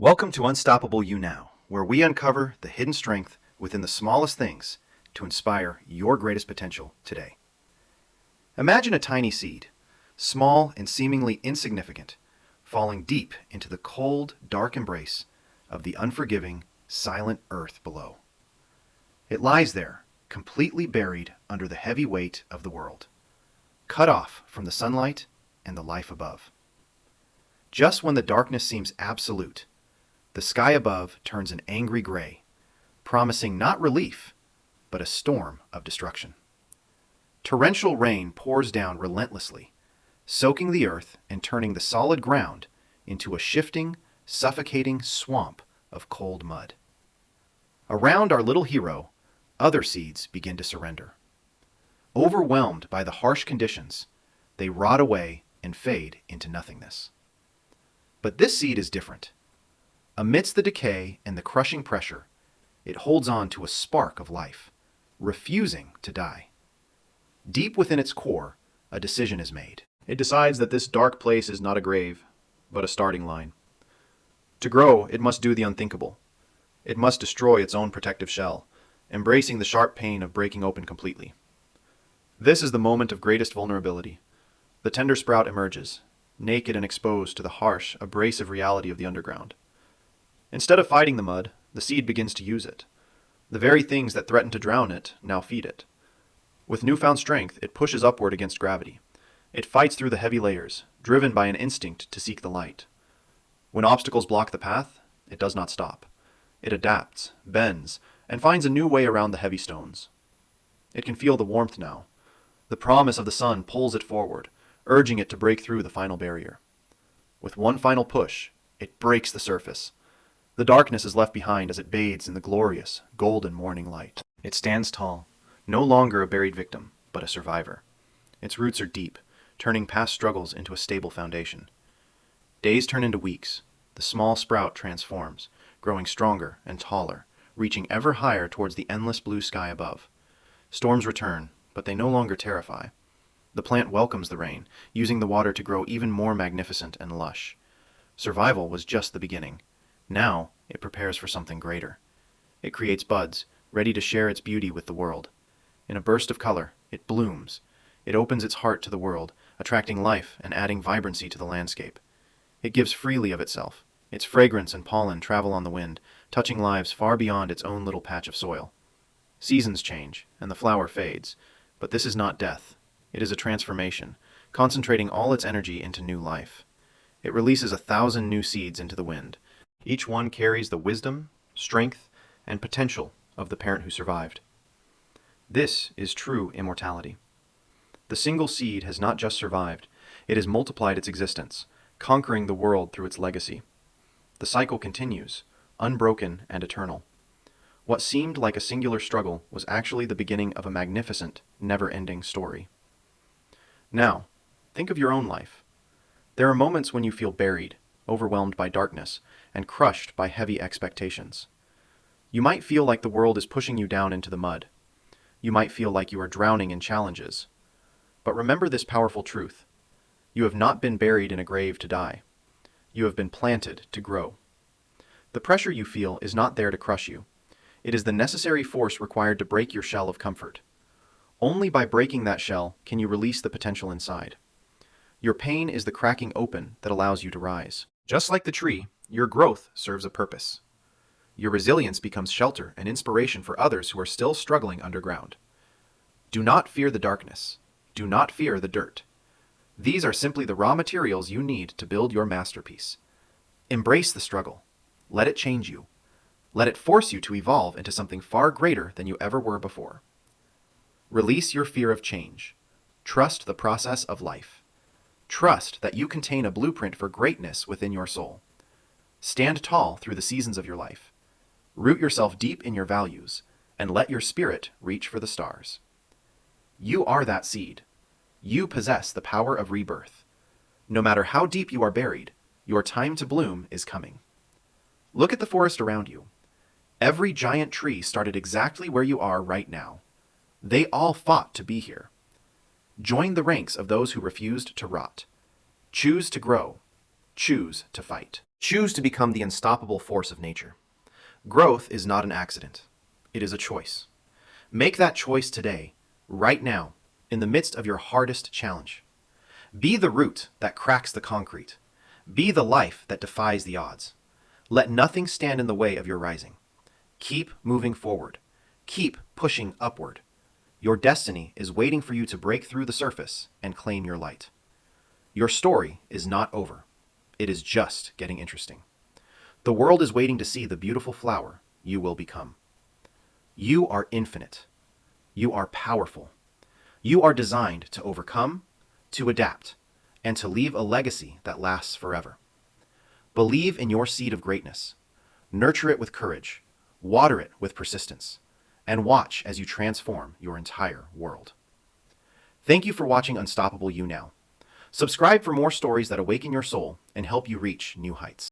Welcome to Unstoppable You Now, where we uncover the hidden strength within the smallest things to inspire your greatest potential today. Imagine a tiny seed, small and seemingly insignificant, falling deep into the cold, dark embrace of the unforgiving, silent earth below. It lies there, completely buried under the heavy weight of the world, cut off from the sunlight and the life above. Just when the darkness seems absolute, the sky above turns an angry gray, promising not relief, but a storm of destruction. Torrential rain pours down relentlessly, soaking the earth and turning the solid ground into a shifting, suffocating swamp of cold mud. Around our little hero, other seeds begin to surrender. Overwhelmed by the harsh conditions, they rot away and fade into nothingness. But this seed is different. Amidst the decay and the crushing pressure, it holds on to a spark of life, refusing to die. Deep within its core, a decision is made. It decides that this dark place is not a grave, but a starting line. To grow, it must do the unthinkable. It must destroy its own protective shell, embracing the sharp pain of breaking open completely. This is the moment of greatest vulnerability. The tender sprout emerges, naked and exposed to the harsh, abrasive reality of the underground. Instead of fighting the mud, the seed begins to use it. The very things that threaten to drown it now feed it. With newfound strength, it pushes upward against gravity. It fights through the heavy layers, driven by an instinct to seek the light. When obstacles block the path, it does not stop. It adapts, bends, and finds a new way around the heavy stones. It can feel the warmth now. The promise of the sun pulls it forward, urging it to break through the final barrier. With one final push, it breaks the surface. The darkness is left behind as it bathes in the glorious, golden morning light. It stands tall, no longer a buried victim, but a survivor. Its roots are deep, turning past struggles into a stable foundation. Days turn into weeks. The small sprout transforms, growing stronger and taller, reaching ever higher towards the endless blue sky above. Storms return, but they no longer terrify. The plant welcomes the rain, using the water to grow even more magnificent and lush. Survival was just the beginning. Now, it prepares for something greater. It creates buds, ready to share its beauty with the world. In a burst of color, it blooms. It opens its heart to the world, attracting life and adding vibrancy to the landscape. It gives freely of itself. Its fragrance and pollen travel on the wind, touching lives far beyond its own little patch of soil. Seasons change, and the flower fades, but this is not death. It is a transformation, concentrating all its energy into new life. It releases 1,000 new seeds into the wind. Each one carries the wisdom, strength, and potential of the parent who survived. This is true immortality. The single seed has not just survived, it has multiplied its existence, conquering the world through its legacy. The cycle continues, unbroken and eternal. What seemed like a singular struggle was actually the beginning of a magnificent, never-ending story. Now, think of your own life. There are moments when you feel buried, overwhelmed by darkness, and crushed by heavy expectations. You might feel like the world is pushing you down into the mud. You might feel like you are drowning in challenges. But remember this powerful truth. You have not been buried in a grave to die. You have been planted to grow. The pressure you feel is not there to crush you. It is the necessary force required to break your shell of comfort. Only by breaking that shell can you release the potential inside. Your pain is the cracking open that allows you to rise. Just like the tree, your growth serves a purpose. Your resilience becomes shelter and inspiration for others who are still struggling underground. Do not fear the darkness. Do not fear the dirt. These are simply the raw materials you need to build your masterpiece. Embrace the struggle. Let it change you. Let it force you to evolve into something far greater than you ever were before. Release your fear of change. Trust the process of life. Trust that you contain a blueprint for greatness within your soul. Stand tall through the seasons of your life. Root yourself deep in your values, and let your spirit reach for the stars. You are that seed. You possess the power of rebirth. No matter how deep you are buried, your time to bloom is coming. Look at the forest around you. Every giant tree started exactly where you are right now. They all fought to be here. Join the ranks of those who refused to rot. Choose to grow. Choose to fight. Choose to become the unstoppable force of nature. Growth is not an accident. It is a choice. Make that choice today, right now, in the midst of your hardest challenge. Be the root that cracks the concrete. Be the life that defies the odds. Let nothing stand in the way of your rising. Keep moving forward. Keep pushing upward. Your destiny is waiting for you to break through the surface and claim your light. Your story is not over. It is just getting interesting. The world is waiting to see the beautiful flower you will become. You are infinite. You are powerful. You are designed to overcome, to adapt, and to leave a legacy that lasts forever. Believe in your seed of greatness. Nurture it with courage. Water it with persistence. And watch as you transform your entire world. Thank you for watching Unstoppable You Now. Subscribe for more stories that awaken your soul and help you reach new heights.